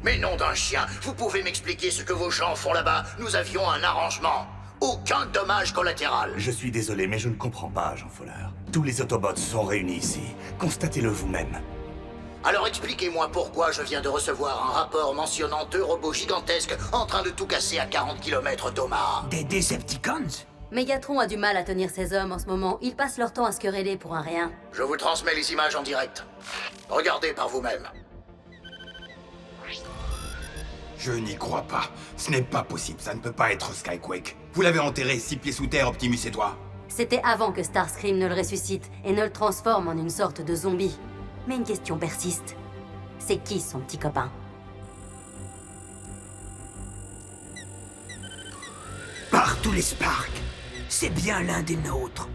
Mais nom d'un chien, vous pouvez m'expliquer ce que vos gens font là-bas? Nous avions un arrangement. Aucun dommage collatéral. Je suis désolé, mais je ne comprends pas, Jean Fowler. Tous les Autobots sont réunis ici. Constatez-le vous-même. Alors expliquez-moi pourquoi je viens de recevoir un rapport mentionnant 2 robots gigantesques en train de tout casser à 40 km d'Omaha. Des Decepticons? Megatron a du mal à tenir ses hommes en ce moment. Ils passent leur temps à se quereller pour un rien. Je vous transmets les images en direct. Regardez par vous-même. Je n'y crois pas. Ce n'est pas possible, ça ne peut pas être Skyquake. Vous l'avez enterré 6 pieds sous terre, Optimus et toi. C'était avant que Starscream ne le ressuscite et ne le transforme en une sorte de zombie. Mais une question persiste. C'est qui son petit copain? Par tous les Sparks, c'est bien l'un des nôtres.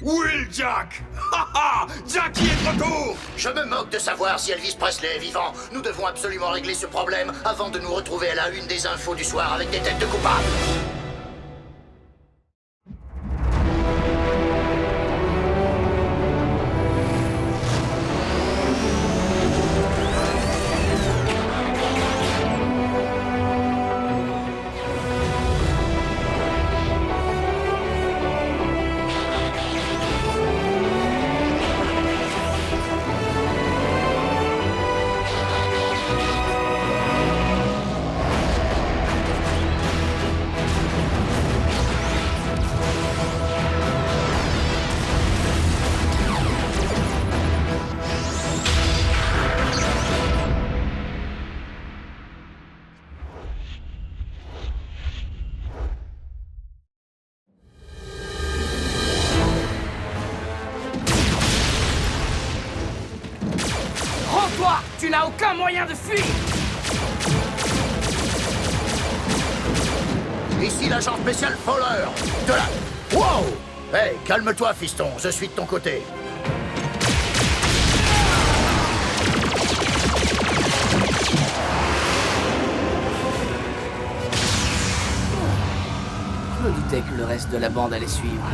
Wheeljack! Haha! Jackie est de retour! Je me moque de savoir si Elvis Presley est vivant. Nous devons absolument régler ce problème avant de nous retrouver à la une des infos du soir avec des têtes de coupables. Rends-toi! Tu n'as aucun moyen de fuir! Ici l'agent spécial Fowler. De la... Wow! Hey, calme-toi, fiston. Je suis de ton côté. Je me doutais que le reste de la bande allait suivre.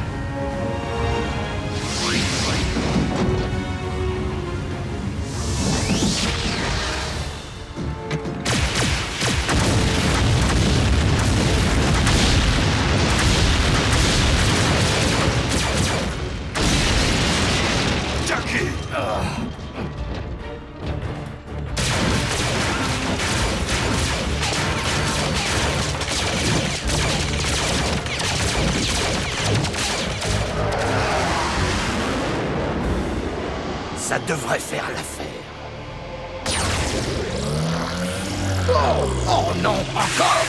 Jackie! Ça devrait faire l'affaire. Oh, oh non, encore!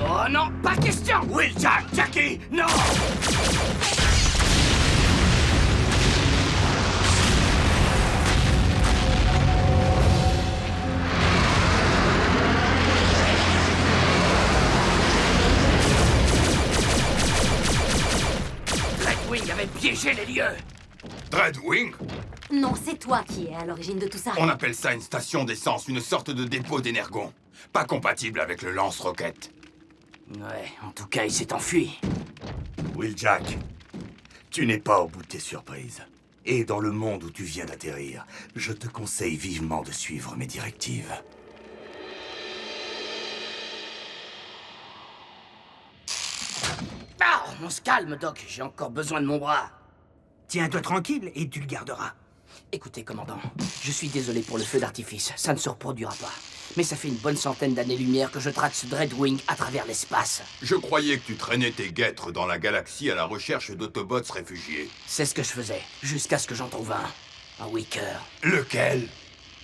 Oh non, pas question! Wheeljack! Jackie! Non! Dreadwing avait piégé les lieux! Dreadwing? Non, c'est toi qui es à l'origine de tout ça. On appelle ça une station d'essence, une sorte de dépôt d'énergon. Pas compatible avec le lance-roquette. Ouais, en tout cas, il s'est enfui. Wheeljack, tu n'es pas au bout de tes surprises. Et dans le monde où tu viens d'atterrir, je te conseille vivement de suivre mes directives. Ah, on se calme, Doc. J'ai encore besoin de mon bras. Tiens-toi tranquille et tu le garderas. Écoutez, commandant, je suis désolé pour le feu d'artifice. Ça ne se reproduira pas. Mais ça fait une bonne centaine d'années-lumière que je traque ce Dreadwing à travers l'espace. Je croyais que tu traînais tes guêtres dans la galaxie à la recherche d'Autobots réfugiés. C'est ce que je faisais, jusqu'à ce que j'en trouve un. Un Weaker. Lequel?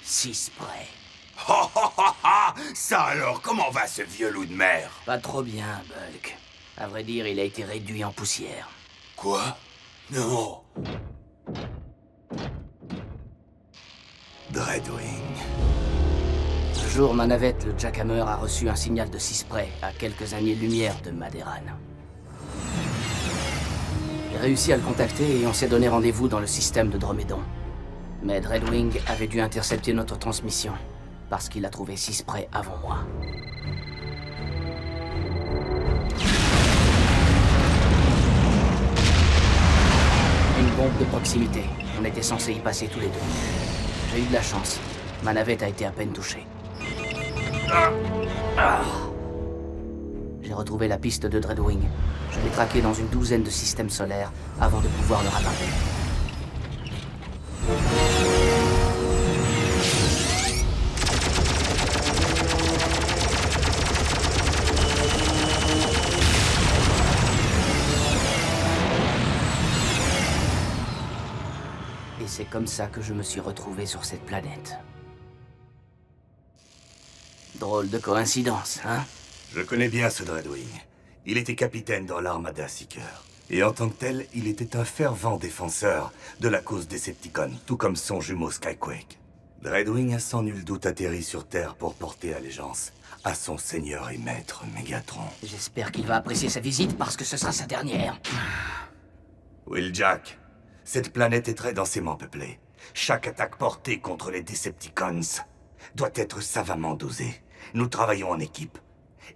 6 près. Ha ha ha ha! Ça alors, comment va ce vieux loup de mer? Pas trop bien, Bulk. À vrai dire, il a été réduit en poussière. Quoi? Non. Dreadwing. Un jour, ma navette, le Jackhammer, a reçu un signal de 6 près, à quelques années-lumière de Maderan. J'ai réussi à le contacter et on s'est donné rendez-vous dans le système de Dromédon. Mais Dreadwing avait dû intercepter notre transmission, parce qu'il a trouvé 6 près avant moi. Une bombe de proximité. On était censé y passer tous les deux. J'ai eu de la chance. Ma navette a été à peine touchée. J'ai retrouvé la piste de Dreadwing. Je l'ai traqué dans une douzaine de systèmes solaires avant de pouvoir le rattraper. Et c'est comme ça que je me suis retrouvé sur cette planète. Drôle de coïncidence, hein? Je connais bien ce Dreadwing. Il était capitaine dans l'armada Seeker. Et en tant que tel, il était un fervent défenseur de la cause Decepticon, tout comme son jumeau Skyquake. Dreadwing a sans nul doute atterri sur Terre pour porter allégeance à son seigneur et maître Megatron. J'espère qu'il va apprécier sa visite parce que ce sera sa dernière. Wheeljack, cette planète est très densément peuplée. Chaque attaque portée contre les Decepticons doit être savamment dosée. Nous travaillons en équipe.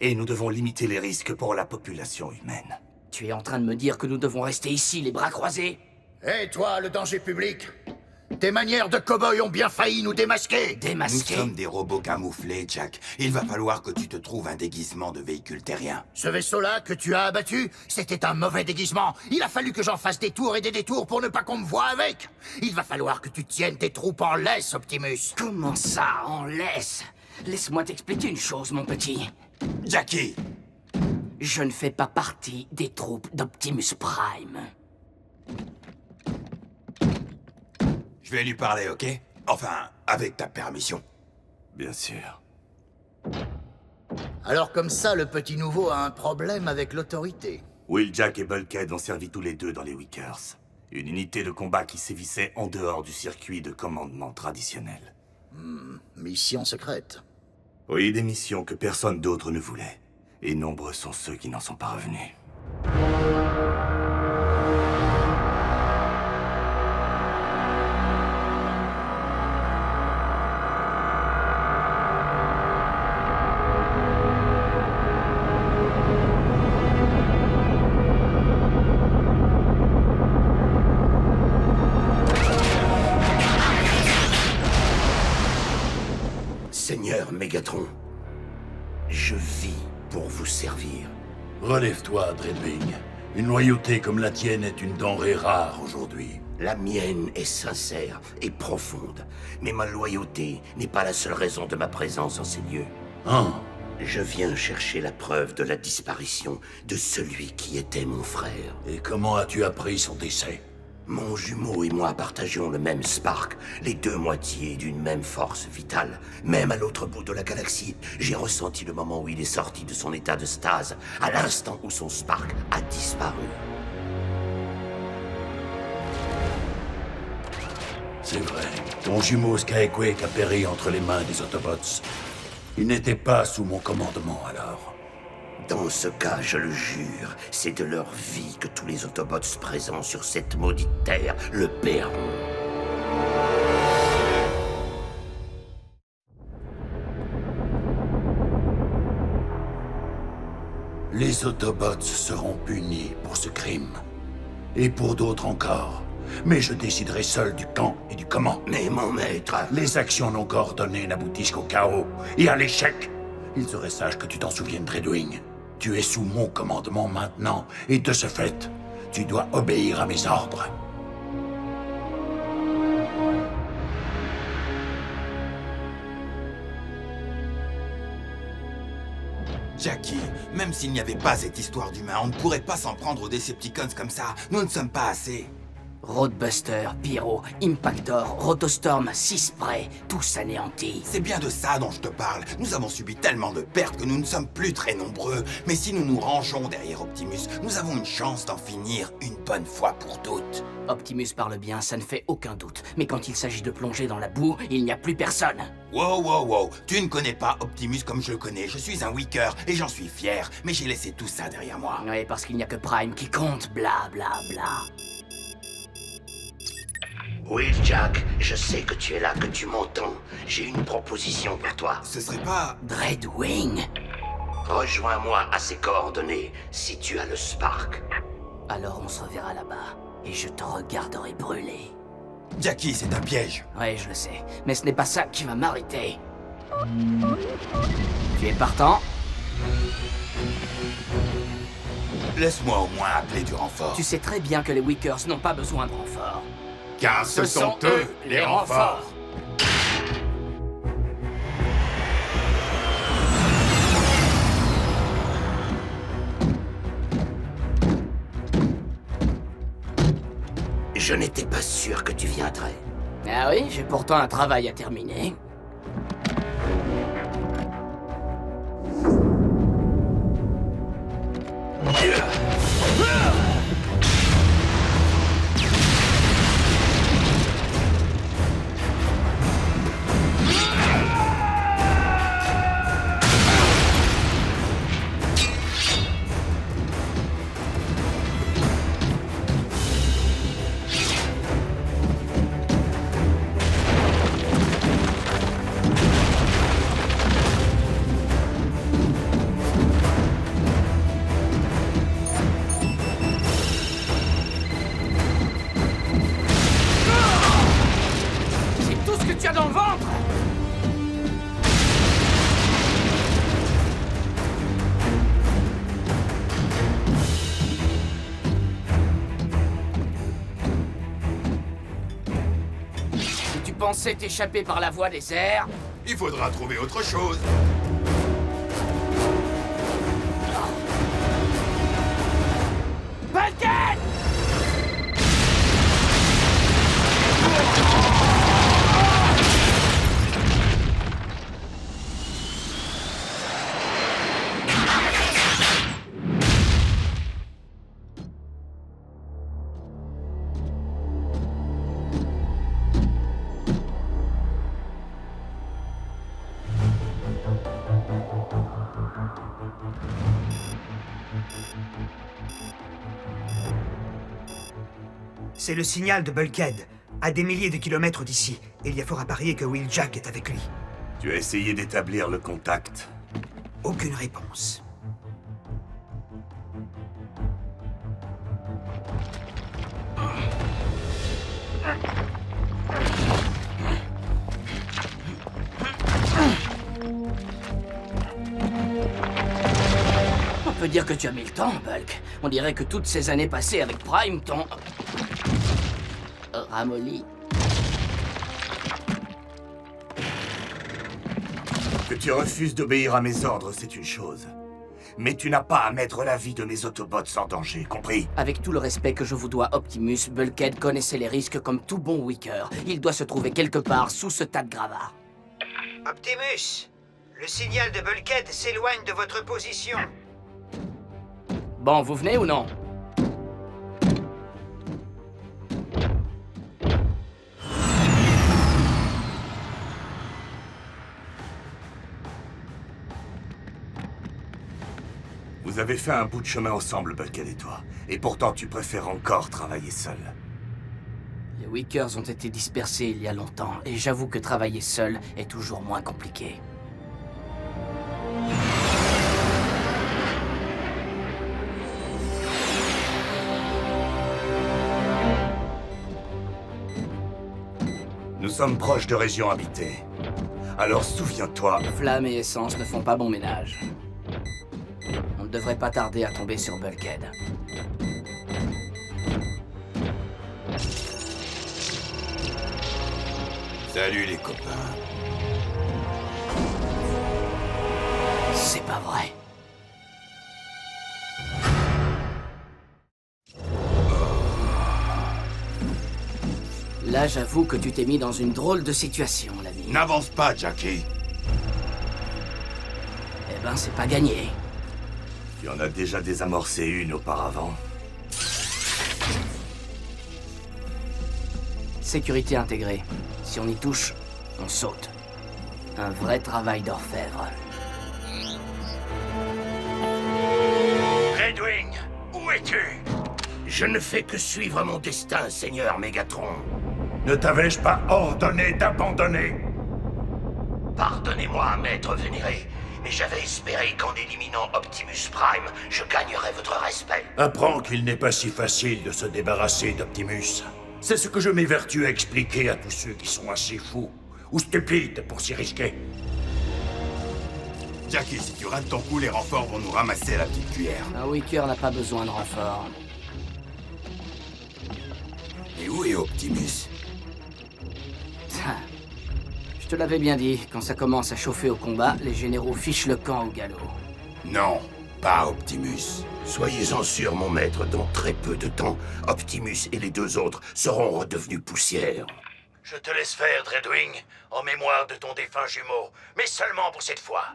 Et nous devons limiter les risques pour la population humaine. Tu es en train de me dire que nous devons rester ici, les bras croisés? Hé, toi, le danger public! Tes manières de cow-boy ont bien failli nous démasquer! Nous Démasqué? sommes des robots camouflés, Jack. Il va falloir que tu te trouves un déguisement de véhicule terrien. Ce vaisseau-là que tu as abattu, c'était un mauvais déguisement. Il a fallu que j'en fasse des tours et des détours pour ne pas qu'on me voie avec. Il va falloir que tu tiennes tes troupes en laisse, Optimus. Comment ça, en laisse? Laisse-moi t'expliquer une chose, mon petit. Jackie! Je ne fais pas partie des troupes d'Optimus Prime. Je vais lui parler, ok? Enfin, avec ta permission. Bien sûr. Alors comme ça, le petit nouveau a un problème avec l'autorité. Wheeljack et Bulkhead ont servi tous les deux dans les Wickers. Une unité de combat qui sévissait en dehors du circuit de commandement traditionnel. Mission secrète. Oui, des missions que personne d'autre ne voulait. Et nombreux sont ceux qui n'en sont pas revenus. Seigneur Megatron, je vis pour vous servir. Relève-toi, Dreadwing. Une loyauté comme la tienne est une denrée rare aujourd'hui. La mienne est sincère et profonde, mais ma loyauté n'est pas la seule raison de ma présence en ces lieux. Hein? Je viens chercher la preuve de la disparition de celui qui était mon frère. Et comment as-tu appris son décès? Mon jumeau et moi partagions le même spark, les deux moitiés d'une même force vitale. Même à l'autre bout de la galaxie, j'ai ressenti le moment où il est sorti de son état de stase, à l'instant où son spark a disparu. C'est vrai, ton jumeau Skyquake a péri entre les mains des Autobots. Il n'était pas sous mon commandement alors. Dans ce cas, je le jure, c'est de leur vie que tous les Autobots présents sur cette maudite terre le paieront. Les Autobots seront punis pour ce crime. Et pour d'autres encore. Mais je déciderai seul du quand et du comment. Mais mon maître... Les actions non coordonnées n'aboutissent qu'au chaos et à l'échec. Il serait sage que tu t'en souviennes, Dreadwing. Tu es sous mon commandement maintenant, et de ce fait, tu dois obéir à mes ordres. Jackie, même s'il n'y avait pas cette histoire d'humain, on ne pourrait pas s'en prendre aux Decepticons comme ça. Nous ne sommes pas assez. Roadbuster, Pyro, Impactor, Rotostorm, Sisprey, tous anéantis. C'est bien de ça dont je te parle. Nous avons subi tellement de pertes que nous ne sommes plus très nombreux. Mais si nous nous rangeons derrière Optimus, nous avons une chance d'en finir une bonne fois pour toutes. Optimus parle bien, ça ne fait aucun doute. Mais quand il s'agit de plonger dans la boue, il n'y a plus personne. Wow, wow, wow. Tu ne connais pas Optimus comme je le connais. Je suis un Wicker et j'en suis fier. Mais j'ai laissé tout ça derrière moi. Oui, parce qu'il n'y a que Prime qui compte, bla bla bla. Wheeljack, je sais que tu es là, que tu m'entends. J'ai une proposition pour toi. Ce serait pas... Dreadwing? Rejoins-moi à ces coordonnées, si tu as le spark. Alors on se reverra là-bas, et je te regarderai brûler. Jackie, c'est un piège. Ouais, je le sais. Mais ce n'est pas ça qui va m'arrêter. Tu es partant? Laisse-moi au moins appeler du renfort. Tu sais très bien que les Wickers n'ont pas besoin de renfort. Car ce sont eux les renforts. Je n'étais pas sûr que tu viendrais. Ah oui, j'ai pourtant un travail à terminer. C'est tout ce que tu as dans le ventre! Si tu pensais t'échapper par la voie des airs, Il faudra trouver autre chose. Bulkhead! C'est le signal de Bulkhead, à des milliers de kilomètres d'ici. Il y a fort à parier que Will Jack est avec lui. Tu as essayé d'établir le contact. Aucune réponse. On peut dire que tu as mis le temps, Bulk. On dirait que toutes ces années passées avec Prime t'ont... ramolli. Que tu refuses d'obéir à mes ordres, c'est une chose. Mais tu n'as pas à mettre la vie de mes Autobots en danger, compris? Avec tout le respect que je vous dois, Optimus, Bulkhead connaissait les risques comme tout bon Wicker. Il doit se trouver quelque part sous ce tas de gravats. Optimus, le signal de Bulkhead s'éloigne de votre position. Bon, vous venez ou non? Vous avez fait un bout de chemin ensemble, Bulkhead et toi. Et pourtant, tu préfères encore travailler seul. Les Wickers ont été dispersés il y a longtemps, et j'avoue que travailler seul est toujours moins compliqué. Nous sommes proches de régions habitées. Alors souviens-toi... Flamme et essence ne font pas bon ménage. On ne devrait pas tarder à tomber sur Bulkhead. Salut les copains. C'est pas vrai. Là, j'avoue que tu t'es mis dans une drôle de situation, l'ami. N'avance pas, Jackie. Eh ben, c'est pas gagné. Tu en as déjà désamorcé une auparavant. Sécurité intégrée. Si on y touche, on saute. Un vrai travail d'orfèvre. Redwing, où es-tu? Je ne fais que suivre mon destin, Seigneur Megatron. Ne t'avais-je pas ordonné d'abandonner? Pardonnez-moi, Maître Vénéré, mais j'avais espéré qu'en éliminant Optimus Prime, je gagnerais votre respect. Apprends qu'il n'est pas si facile de se débarrasser d'Optimus. C'est ce que je m'évertue à expliquer à tous ceux qui sont assez fous ou stupides pour s'y risquer. Jackie, si tu rates ton coup, les renforts vont nous ramasser à la petite cuillère. Un Wicker n'a pas besoin de renfort. Et où est Optimus? Je te l'avais bien dit, quand ça commence à chauffer au combat, les généraux fichent le camp au galop. Non, pas Optimus. Soyez-en sûr, mon maître, dans très peu de temps, Optimus et les deux autres seront redevenus poussière. Je te laisse faire, Dreadwing, en mémoire de ton défunt jumeau, mais seulement pour cette fois.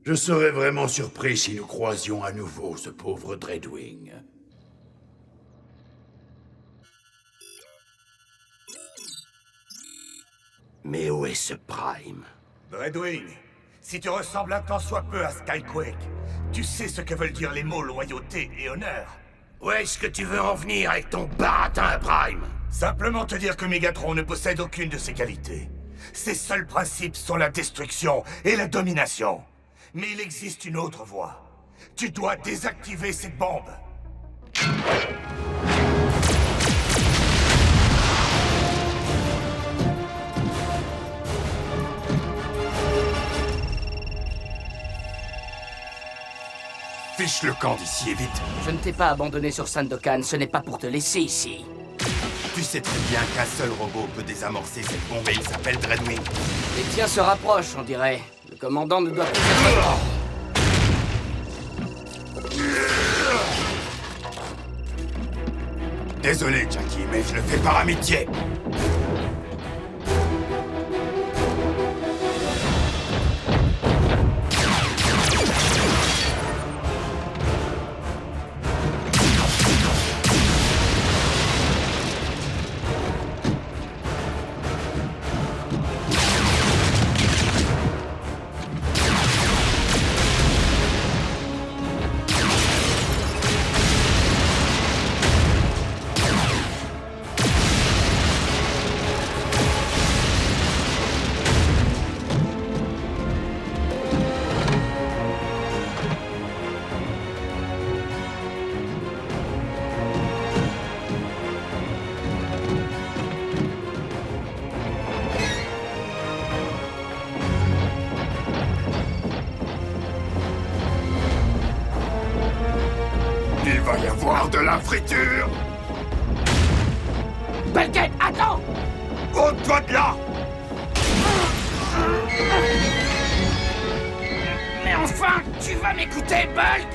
Je serais vraiment surpris si nous croisions à nouveau ce pauvre Dreadwing. Mais où est ce Prime? Dreadwing, si tu ressembles un tant soit peu à Skyquake, tu sais ce que veulent dire les mots loyauté et honneur. Où est-ce que tu veux en venir avec ton baratin, Prime? Simplement te dire que Megatron ne possède aucune de ces qualités. Ses seuls principes sont la destruction et la domination. Mais il existe une autre voie. Tu dois désactiver cette bombe. Fiche le camp d'ici et vite. Je ne t'ai pas abandonné sur Sandokan, ce n'est pas pour te laisser ici. Tu sais très bien qu'un seul robot peut désamorcer cette bombe et il s'appelle Dreadwing. Les tiens se rapprochent, on dirait. Le commandant ne doit plus être... Désolé, Jackie, mais je le fais par amitié. Il va y avoir de la friture! Bulkhead, attends! Ôte-toi de là! Mais enfin, tu vas m'écouter, Bulk!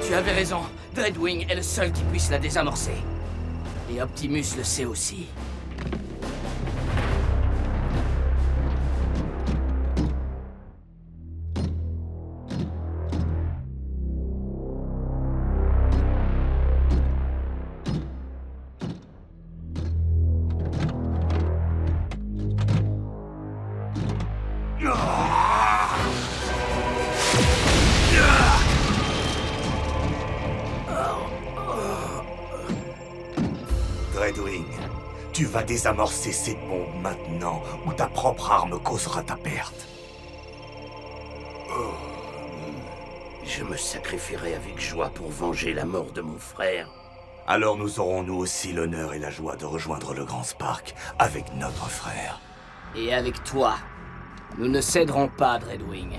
Tu avais raison. Dreadwing est le seul qui puisse la désamorcer. Et Optimus le sait aussi. Dreadwing, tu vas désamorcer cette bombe maintenant, ou ta propre arme causera ta perte. Je me sacrifierai avec joie pour venger la mort de mon frère. Alors nous aurons nous aussi l'honneur et la joie de rejoindre le Grand Spark avec notre frère. Et avec toi, nous ne céderons pas, Dreadwing.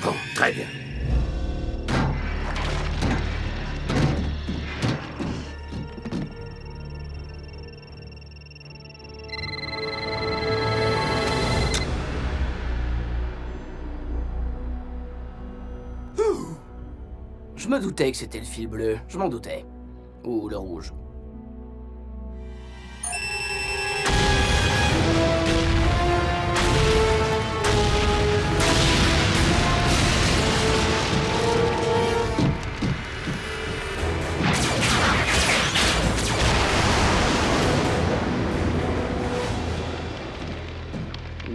Bon, très bien. Je me doutais que c'était le fil bleu, je m'en doutais. Ou le rouge.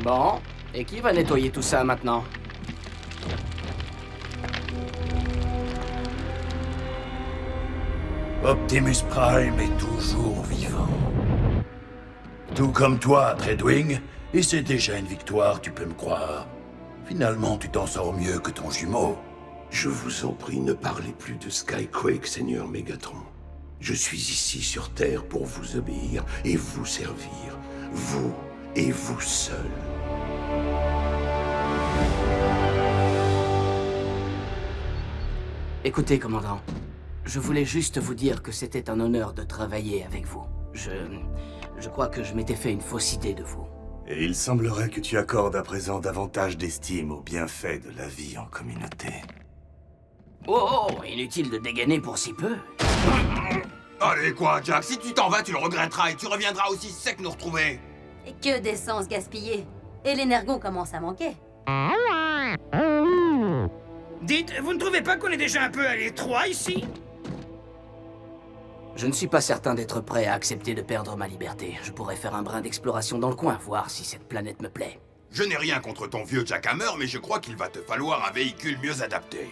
Bon, et qui va nettoyer tout ça maintenant? Optimus Prime est toujours vivant. Tout comme toi, Dreadwing, et c'est déjà une victoire, tu peux me croire. Finalement, tu t'en sors mieux que ton jumeau. Je vous en prie, ne parlez plus de Skyquake, Seigneur Megatron. Je suis ici sur Terre pour vous obéir et vous servir. Vous et vous seul. Écoutez, commandant. Je voulais juste vous dire que c'était un honneur de travailler avec vous. Je crois que je m'étais fait une fausse idée de vous. Et il semblerait que tu accordes à présent davantage d'estime aux bienfaits de la vie en communauté. Oh, inutile de dégainer pour si peu. Allez quoi, Jack, si tu t'en vas, tu le regretteras et tu reviendras aussi sec nous retrouver. Et que d'essence gaspillée. Et l'énergon commence à manquer. Dites, vous ne trouvez pas qu'on est déjà un peu à l'étroit ici? Je ne suis pas certain d'être prêt à accepter de perdre ma liberté. Je pourrais faire un brin d'exploration dans le coin, voir si cette planète me plaît. Je n'ai rien contre ton vieux Jack Hammer, mais je crois qu'il va te falloir un véhicule mieux adapté.